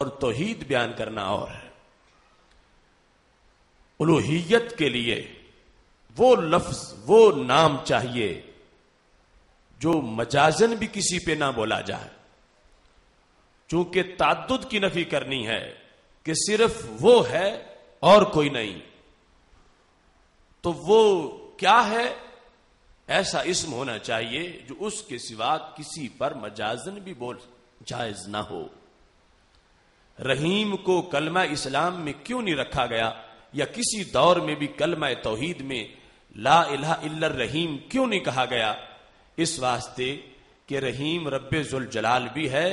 اور توحید بیان کرنا اور ہے۔ الوہیت کے لیے وہ لفظ، وہ نام چاہیے جو مجازن بھی کسی پہ نہ بولا جائے، چونکہ تعدد کی نفی کرنی ہے کہ صرف وہ ہے اور کوئی نہیں، تو وہ کیا ہے؟ ایسا اسم ہونا چاہیے جو اس کے سوا کسی پر مجازن بھی بول جائز نہ ہو۔ رحیم کو کلمہ اسلام میں کیوں نہیں رکھا گیا، یا کسی دور میں بھی کلمہ توحید میں لا الہ الا الرحیم کیوں نہیں کہا گیا؟ اس واسطے کہ رحیم رب ذوالجلال بھی ہے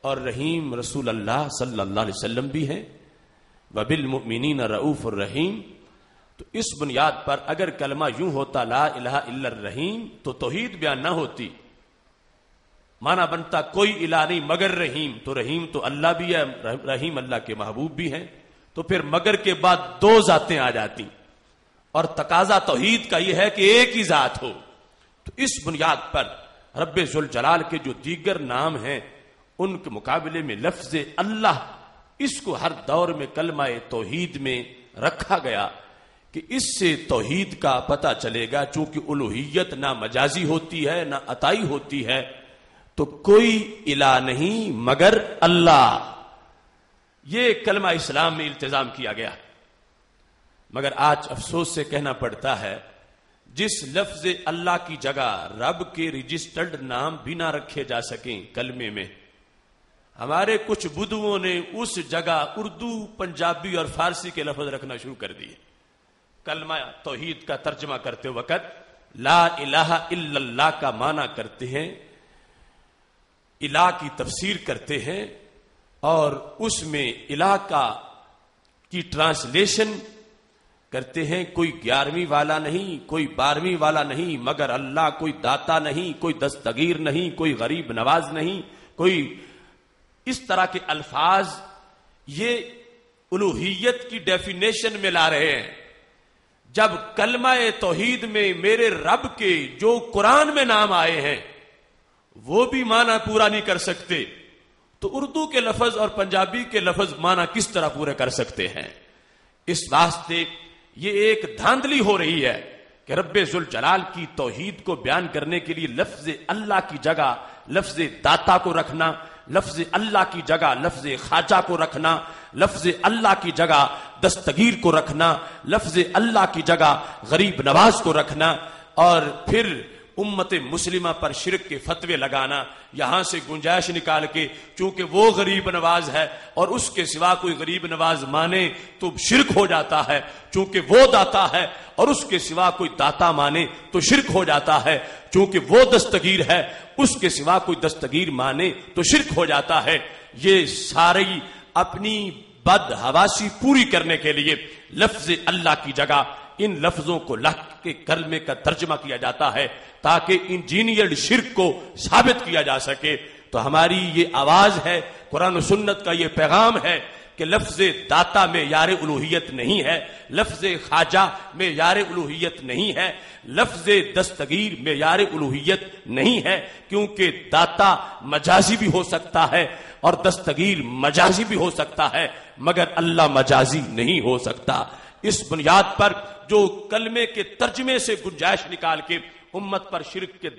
اور رحیم رسول اللہ صلی اللہ علیہ وسلم بھی ہیں، وبالمؤمنین رؤوف الرحیم۔ تو اس بنیاد پر اگر کلمہ یوں ہوتا لا الہ الا الرحیم تو توحید بیان نہ ہوتی، مانا بنتا کوئی الہ نہیں مگر رحیم، تو رحیم تو اللہ بھی ہے، رحیم اللہ کے محبوب بھی ہیں، تو پھر مگر کے بعد دو ذاتیں آ جاتی، اور تقاضا توحید کا یہ ہے کہ ایک ہی ذات ہو۔ تو اس بنیاد پر رب ذوالجلال کے جو دیگر نام ہیں ان کے مقابلے میں لفظ اللہ، اس کو ہر دور میں کلمہ توحید میں رکھا گیا کہ اس سے توحید کا پتہ چلے گا، چونکہ الوہیت نہ مجازی ہوتی ہے نہ عطائی ہوتی ہے، تو کوئی الہ نہیں مگر اللہ، یہ کلمہ اسلام میں التزام کیا گیا۔ مگر آج افسوس سے کہنا پڑتا ہے جس لفظ اللہ کی جگہ رب کے رجسٹرڈ نام بھی نہ رکھے جا سکیں کلمے میں، ہمارے کچھ بدھوؤں نے اس جگہ اردو، پنجابی اور فارسی کے لفظ رکھنا شروع کر دیے۔ کلمہ توحید کا ترجمہ کرتے وقت لا الہ الا اللہ کا معنی کرتے ہیں، الہ کی تفسیر کرتے ہیں، اور اس میں الہ کی ٹرانسلیشن کرتے ہیں، کوئی 11ویں والا نہیں، کوئی 12ویں والا نہیں مگر اللہ، کوئی داتا نہیں، کوئی دستگیر نہیں، کوئی غریب نواز نہیں، کوئی اس طرح کے الفاظ یہ الوہیت کی ڈیفینیشن میں لا رہے ہیں۔ جب کلمہ توحید میں میرے رب کے جو قرآن میں نام آئے ہیں وہ بھی معنی پورا نہیں کر سکتے، تو اردو کے لفظ اور پنجابی کے لفظ معنی کس طرح پورے کر سکتے ہیں؟ اس واسطے یہ ایک دھاندلی ہو رہی ہے کہ رب ذوالجلال کی توحید کو بیان کرنے کے لیے لفظ اللہ کی جگہ لفظ داتا کو رکھنا، لفظ اللہ کی جگہ لفظ خواجہ کو رکھنا، لفظ اللہ کی جگہ دستگیر کو رکھنا، لفظ اللہ کی جگہ غریب نواز کو رکھنا، اور پھر امت مسلمہ پر شرک کے فتوے لگانا، یہاں سے گنجائش نکال کے چونکہ وہ غریب نواز ہے اور اس کے سوا کوئی غریب نواز مانے تو شرک ہو جاتا ہے، چونکہ وہ داتا ہے اور اس کے سوا کوئی داتا مانے تو شرک ہو جاتا ہے، چونکہ وہ دستگیر ہے اس کے سوا کوئی دستگیر مانے تو شرک ہو جاتا ہے۔ یہ ساری اپنی بدحواسی پوری کرنے کے لیے لفظ اللہ کی جگہ ان لفظوں کو لکھ کے کلمے کا ترجمہ کیا جاتا ہے تاکہ انجینئرڈ شرک کو ثابت کیا جا سکے۔ تو ہماری یہ آواز ہے، قرآن و سنت کا یہ پیغام ہے کہ لفظ داتا میں یار الوہیت نہیں ہے، لفظ خواجہ میں یار الوہیت نہیں ہے، لفظ دستگیر میں یار الوہیت نہیں ہے، کیونکہ داتا مجازی بھی ہو سکتا ہے اور دستگیر مجازی بھی ہو سکتا ہے، مگر اللہ مجازی نہیں ہو سکتا۔ اس بنیاد پر جو کلمے کے ترجمے سے گنجائش نکال کے امت پر شرک کے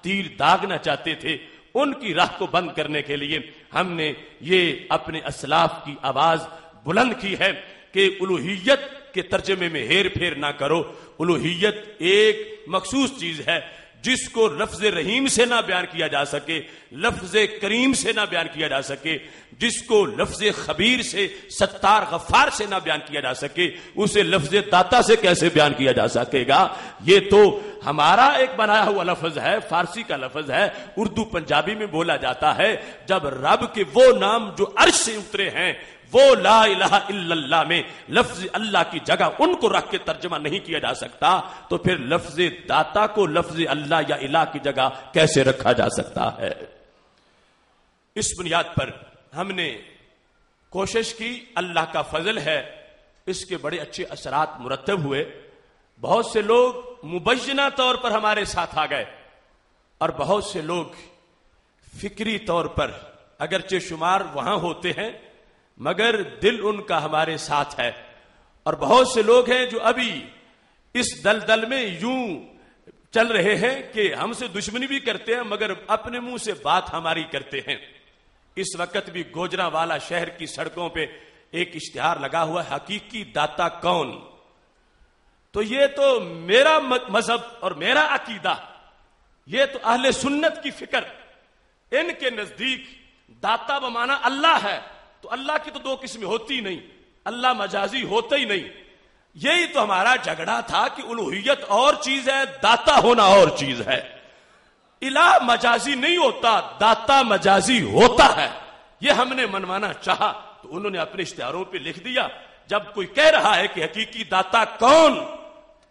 تیر داغنا چاہتے تھے، ان کی راہ کو بند کرنے کے لیے ہم نے یہ اپنے اسلاف کی آواز بلند کی ہے کہ الوہیت کے ترجمے میں ہیر پھیر نہ کرو۔ الوہیت ایک مخصوص چیز ہے جس کو لفظ رحیم سے نہ بیان کیا جا سکے، لفظ کریم سے نہ بیان کیا جا سکے، جس کو لفظ خبیر سے، ستار، غفار سے نہ بیان کیا جا سکے، اسے لفظ داتا سے کیسے بیان کیا جا سکے گا؟ یہ تو ہمارا ایک بنایا ہوا لفظ ہے، فارسی کا لفظ ہے، اردو پنجابی میں بولا جاتا ہے۔ جب رب کے وہ نام جو عرش سے اترے ہیں وہ لا الہ الا اللہ میں لفظ اللہ کی جگہ ان کو رکھ کے ترجمہ نہیں کیا جا سکتا، تو پھر لفظ داتا کو لفظ اللہ یا الہ کی جگہ کیسے رکھا جا سکتا ہے؟ اس بنیاد پر ہم نے کوشش کی، اللہ کا فضل ہے، اس کے بڑے اچھے اثرات مرتب ہوئے۔ بہت سے لوگ مبینہ طور پر ہمارے ساتھ آ گئے اور بہت سے لوگ فکری طور پر اگرچہ شمار وہاں ہوتے ہیں مگر دل ان کا ہمارے ساتھ ہے. اور بہت سے لوگ ہیں جو ابھی اس دلدل میں یوں چل رہے ہیں کہ ہم سے دشمنی بھی کرتے ہیں مگر اپنے منہ سے بات ہماری کرتے ہیں. اس وقت بھی گوجرانوالا شہر کی سڑکوں پہ ایک اشتہار لگا ہوا ہے, حقیقی داتا کون. تو یہ تو میرا مذہب اور میرا عقیدہ, یہ تو اہل سنت کی فکر. ان کے نزدیک داتا بمانا اللہ ہے, تو اللہ کی تو دو قسمیں ہوتی ہی نہیں, اللہ مجازی ہوتا ہی نہیں. یہی تو ہمارا جھگڑا تھا کہ الوہیت اور چیز ہے, داتا ہونا اور چیز ہے. الہ مجازی نہیں ہوتا, داتا مجازی ہوتا ہے. یہ ہم نے منوانا چاہا تو انہوں نے اپنے اشتہاروں پہ لکھ دیا. جب کوئی کہہ رہا ہے کہ حقیقی داتا کون,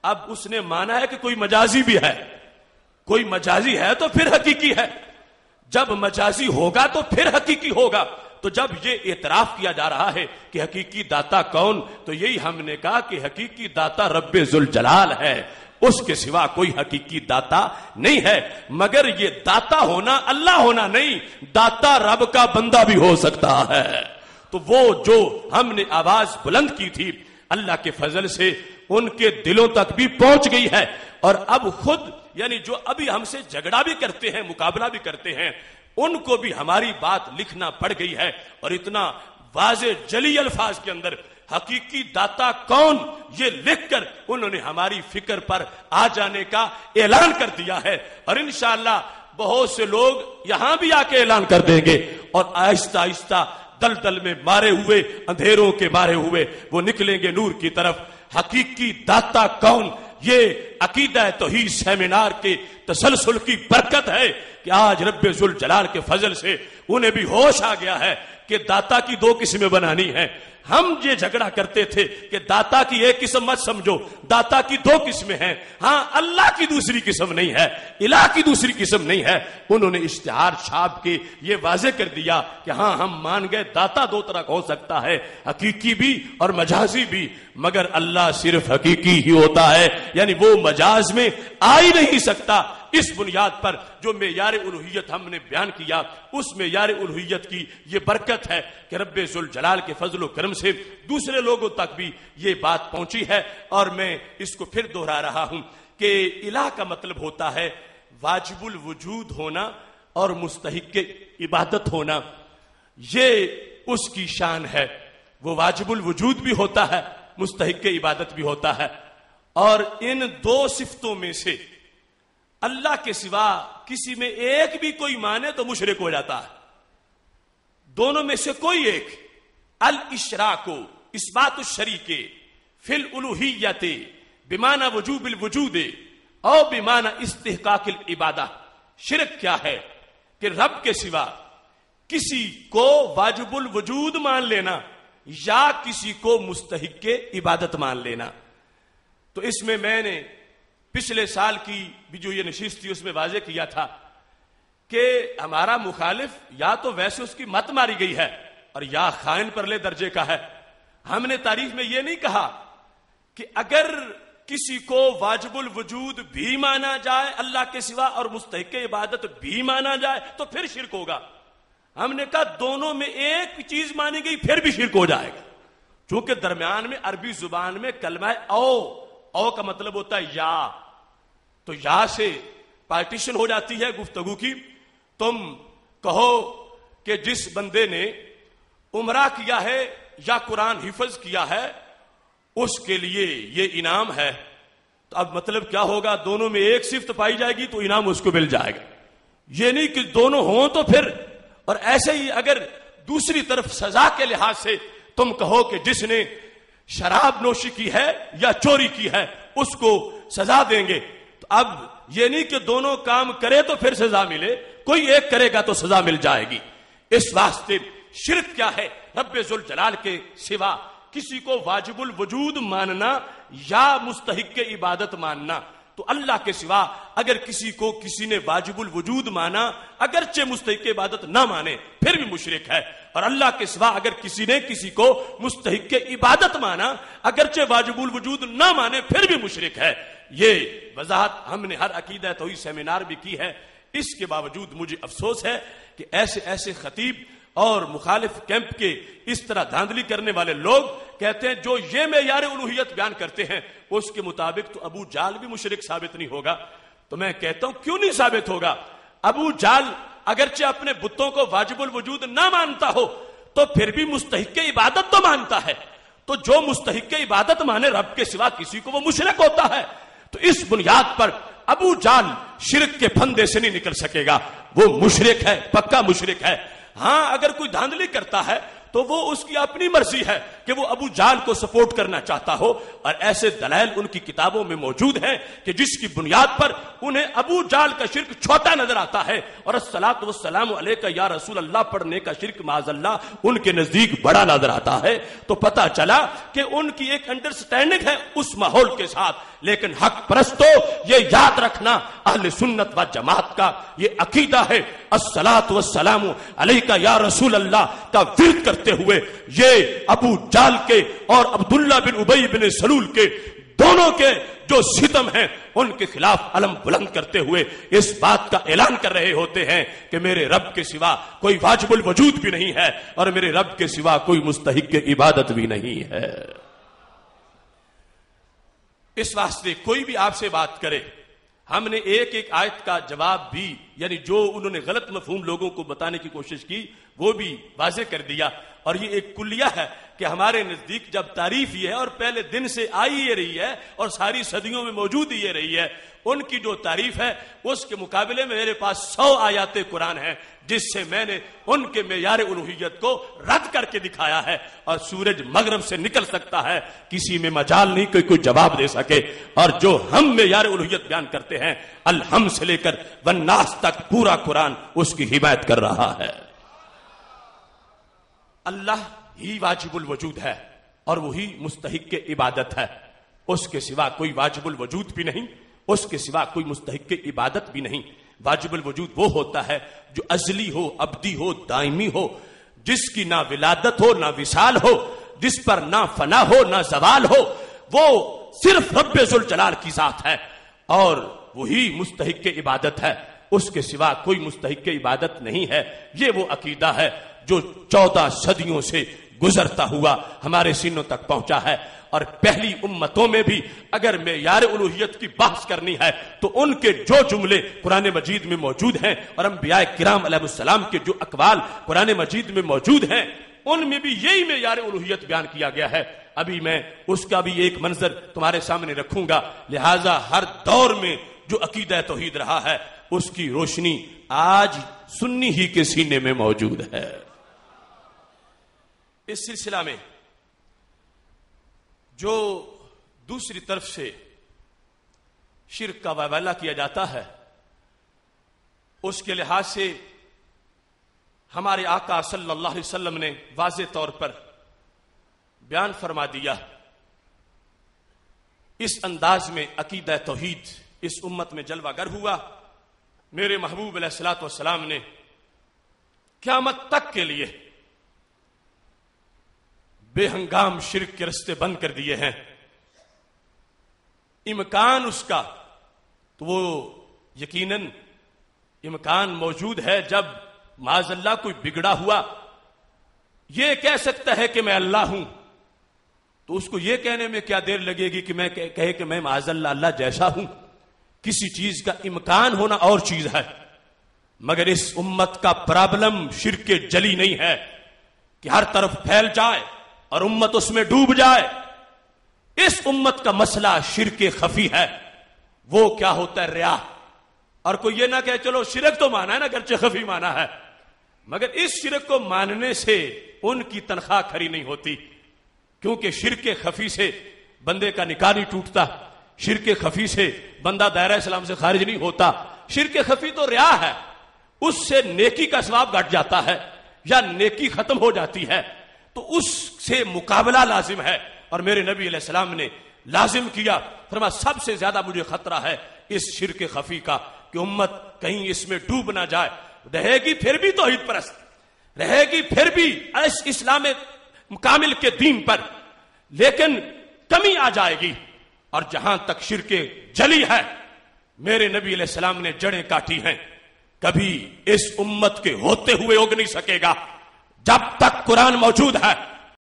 اب اس نے مانا ہے کہ کوئی مجازی بھی ہے. کوئی مجازی ہے تو پھر حقیقی ہے, جب مجازی ہوگا تو پھر حقیقی ہوگا. تو جب یہ اعتراف کیا جا رہا ہے کہ حقیقی داتا کون, تو یہی ہم نے کہا کہ حقیقی داتا رب ذوالجلال ہے, اس کے سوا کوئی حقیقی داتا نہیں ہے. مگر یہ داتا ہونا اللہ ہونا نہیں, داتا رب کا بندہ بھی ہو سکتا ہے. تو وہ جو ہم نے آواز بلند کی تھی اللہ کے فضل سے ان کے دلوں تک بھی پہنچ گئی ہے. اور اب خود یعنی جو ابھی ہم سے جھگڑا بھی کرتے ہیں, مقابلہ بھی کرتے ہیں, ان کو بھی ہماری بات لکھنا پڑ گئی ہے. اور اتنا واضح جلی الفاظ کے اندر حقیقی داتا کون یہ لکھ کر انہوں نے ہماری فکر پر آ جانے کا اعلان کر دیا ہے. اور انشاءاللہ بہت سے لوگ یہاں بھی آ کے اعلان کر دیں گے, اور آہستہ آہستہ دلدل میں مارے ہوئے, اندھیروں کے مارے ہوئے وہ نکلیں گے نور کی طرف. حقیقی داتا کون, یہ عقیدہ توحید سیمینار کے تسلسل کی برکت ہے کہ آج رب ذوالجلال کے فضل سے انہیں بھی ہوش آ گیا ہے کہ داتا کی دو قسمیں بنانی ہیں. ہم یہ جھگڑا کرتے تھے کہ داتا کی ایک قسم مت سمجھو, داتا کی دو قسمیں ہیں. ہاں اللہ کی دوسری قسم نہیں ہے, الہ کی دوسری قسم نہیں ہے. انہوں نے اشتہار چھاپ کے یہ واضح کر دیا کہ ہاں ہم مان گئے داتا دو طرح کا ہو سکتا ہے, حقیقی بھی اور مجازی بھی, مگر اللہ صرف حقیقی ہی ہوتا ہے. یعنی وہ مجاز میں آ ہی نہیں سکتا. اس بنیاد پر جو معیار الوہیت ہم نے بیان کیا, اس معیار الوہیت کی یہ برکت ہے کہ رب ذوالجلال کے فضل و کرم سے دوسرے لوگوں تک بھی یہ بات پہنچی ہے. اور میں اس کو پھر دوہرا رہا ہوں کہ الہ کا مطلب ہوتا ہے واجب الوجود ہونا اور مستحق عبادت ہونا. یہ اس کی شان ہے. وہ واجب الوجود بھی ہوتا ہے, مستحق عبادت بھی ہوتا ہے. اور ان دو صفتوں میں سے اللہ کے سوا کسی میں ایک بھی کوئی مانے تو مشرک ہو جاتا ہے. دونوں میں سے کوئی ایک, الاشراک اثبات الشریک فی الالوہیت بمعنی وجوب الوجود او بمعنی استحقاق العبادہ. شرک کیا ہے کہ رب کے سوا کسی کو واجب الوجود مان لینا یا کسی کو مستحق عبادت مان لینا. تو اس میں نے پچھلے سال کی بھی جو یہ نشست تھی اس میں واضح کیا تھا کہ ہمارا مخالف یا تو ویسے اس کی مت ماری گئی ہے اور یا خائن پرلے درجے کا ہے. ہم نے تاریخ میں یہ نہیں کہا کہ اگر کسی کو واجب الوجود بھی مانا جائے اللہ کے سوا اور مستحق عبادت بھی مانا جائے تو پھر شرک ہوگا. ہم نے کہا دونوں میں ایک چیز مانی گئی پھر بھی شرک ہو جائے گا. چونکہ درمیان میں عربی زبان میں کلمہ او کا مطلب ہوتا ہے یا, تو یا سے پارٹیشن ہو جاتی ہے گفتگو کی. تم کہو کہ جس بندے نے عمرہ کیا ہے یا قرآن حفظ کیا ہے اس کے لیے یہ انعام ہے, تو اب مطلب کیا ہوگا, دونوں میں ایک صفت پائی جائے گی تو انعام اس کو مل جائے گا. یہ نہیں کہ دونوں ہوں تو پھر. اور ایسے ہی اگر دوسری طرف سزا کے لحاظ سے تم کہو کہ جس نے شراب نوشی کی ہے یا چوری کی ہے اس کو سزا دیں گے, تو اب یہ نہیں کہ دونوں کام کرے تو پھر سزا ملے, کوئی ایک کرے گا تو سزا مل جائے گی. اس واسطے شرک کیا ہے, رب ذوالجلال کے سوا کسی کو واجب الوجود ماننا یا مستحق عبادت ماننا. تو اللہ کے سوا اگر کسی کو کسی نے واجب الوجود مانا اگرچہ مستحق عبادت نہ مانے پھر بھی مشرک ہے, اور اللہ کے سوا اگر کسی نے کسی کو مستحق عبادت مانا اگرچہ واجب الوجود نہ مانے پھر بھی مشرک ہے. یہ وضاحت ہم نے ہر عقیدہ توحید سیمینار بھی کی ہے. اس کے باوجود مجھے افسوس ہے کہ ایسے خطیب اور مخالف کیمپ کے اس طرح دھاندلی کرنے والے لوگ کہتے ہیں جو یہ معیار الوہیت بیان کرتے ہیں اس کے مطابق تو ابو جہل بھی مشرک ثابت نہیں ہوگا. تو میں کہتا ہوں کیوں نہیں ثابت ہوگا؟ ابو جہل اگرچہ اپنے بتوں کو واجب الوجود نہ مانتا ہو تو پھر بھی مستحق عبادت تو مانتا ہے. تو جو مستحق عبادت مانے رب کے سوا کسی کو، وہ مشرک ہوتا ہے. تو اس بنیاد پر ابو جہل شرک کے پھندے سے نہیں نکل سکے گا، وہ مشرک ہے، پکا مشرک ہے. ہاں اگر کوئی دھاندلی کرتا ہے تو وہ اس کی اپنی مرضی ہے کہ وہ ابو جہل کو سپورٹ کرنا چاہتا ہو، اور ایسے دلائل ان کی کتابوں میں موجود ہیں کہ جس کی بنیاد پر انہیں ابو جہل کا شرک چھوٹا نظر آتا ہے اور الصلاۃ والسلام علیک یا رسول اللہ پڑھنے کا شرک معاذ اللہ ان کے نزدیک بڑا نظر آتا ہے. تو پتہ چلا کہ ان کی ایک انڈرسٹینڈنگ ہے اس ماحول کے ساتھ. لیکن حق پرستو یہ یاد رکھنا، اہل سنت و جماعت کا یہ عقیدہ ہے، الصلاۃ والسلام علیک یا رسول اللہ کا ورد کرتے ہوئے یہ ابو جہل کے اور عبداللہ بن ابی بن سلول کے دونوں کے جو ستم ہیں ان کے خلاف علم بلند کرتے ہوئے اس بات کا اعلان کر رہے ہوتے ہیں کہ میرے رب کے سوا کوئی واجب الوجود بھی نہیں ہے اور میرے رب کے سوا کوئی مستحق عبادت بھی نہیں ہے. اس واسطے کوئی بھی آپ سے بات کرے، ہم نے ایک ایک آیت کا جواب بھی، یعنی جو انہوں نے غلط مفہوم لوگوں کو بتانے کی کوشش کی وہ بھی واضح کر دیا. اور یہ ایک کلیہ ہے کہ ہمارے نزدیک جب تعریف یہ ہے اور پہلے دن سے آئی یہ رہی ہے اور ساری صدیوں میں موجود یہ رہی ہے، ان کی جو تعریف ہے اس کے مقابلے میں میرے پاس 100 آیات قرآن ہیں جس سے میں نے ان کے معیار الوہیت کو رد کر کے دکھایا ہے. اور سورج مغرب سے نکل سکتا ہے، کسی میں مجال نہیں کہ کوئی جواب دے سکے. اور جو ہم معیار الوہیت بیان کرتے ہیں الحمد سے لے کر والناس تک پورا قرآن اس کی حمایت کر رہا ہے. اللہ ہی واجب الوجود ہے اور وہی مستحق عبادت ہے، اس کے سوا کوئی واجب الوجود بھی نہیں، اس کے سوا کوئی مستحق عبادت بھی نہیں. واجب الوجود وہ ہوتا ہے جو ازلی ہو، ابدی ہو، دائمی ہو، جس کی نہ ولادت ہو نہ وصال ہو، جس پر نہ فنا ہو نہ زوال ہو. وہ صرف رب ذوالجلال کی ذات ہے اور وہی مستحق عبادت ہے، اس کے سوا کوئی مستحق عبادت نہیں ہے. یہ وہ عقیدہ ہے جو 14 صدیوں سے گزرتا ہوا ہمارے سینوں تک پہنچا ہے. اور پہلی امتوں میں بھی اگر معیار الوہیت کی بحث کرنی ہے تو ان کے جو جملے قرآن مجید میں موجود ہیں اور انبیاء کرام علیہ السلام کے جو اقوال قرآن مجید میں موجود ہیں ان میں بھی یہی معیار الوہیت بیان کیا گیا ہے. ابھی میں اس کا بھی ایک منظر تمہارے سامنے رکھوں گا. لہذا ہر دور میں جو عقیدہ توحید رہا ہے اس کی روشنی آج سنی ہی کے سینے میں موجود ہے. اس سلسلہ میں جو دوسری طرف سے شرک کا واویلا کیا جاتا ہے اس کے لحاظ سے ہمارے آقا صلی اللہ علیہ وسلم نے واضح طور پر بیان فرما دیا. اس انداز میں عقیدہ توحید اس امت میں جلوہ گر ہوا. میرے محبوب علیہ الصلوۃ والسلام نے قیامت تک کے لیے بے ہنگام شرک کے رستے بند کر دیے ہیں. امکان اس کا تو وہ یقیناً امکان موجود ہے جب معاذ اللہ کوئی بگڑا ہوا یہ کہہ سکتا ہے کہ میں اللہ ہوں تو اس کو یہ کہنے میں کیا دیر لگے گی کہ میں کہے کہ میں معاذ اللہ اللہ جیسا ہوں. کسی چیز کا امکان ہونا اور چیز ہے. مگر اس امت کا پرابلم شرک جلی نہیں ہے کہ ہر طرف پھیل جائے اور امت اس میں ڈوب جائے. اس امت کا مسئلہ شرک خفی ہے. وہ کیا ہوتا ہے؟ ریا. اور کوئی یہ نہ کہ چلو شرک تو مانا ہے نا، گرچہ خفی مانا ہے، مگر اس شرک کو ماننے سے ان کی تنخواہ کھری نہیں ہوتی. کیونکہ شرک خفی سے بندے کا نکاح نہیں ٹوٹتا، شرک خفی سے بندہ دائرہ اسلام سے خارج نہیں ہوتا. شرک خفی تو ریا ہے، اس سے نیکی کا ثواب گھٹ جاتا ہے یا نیکی ختم ہو جاتی ہے، تو اس سے مقابلہ لازم ہے. اور میرے نبی علیہ السلام نے لازم کیا، فرمایا سب سے زیادہ مجھے خطرہ ہے اس شرک خفی کا کہ امت کہیں اس میں ڈوب نہ جائے. رہے گی پھر بھی توحید پرست، رہے گی پھر بھی اس اسلام کامل کے دین پر، لیکن کمی آ جائے گی. اور جہاں تک شرک جلی ہے میرے نبی علیہ السلام نے جڑیں کاٹی ہیں، کبھی اس امت کے ہوتے ہوئے اگ نہیں سکے گا. جب تک قرآن موجود ہے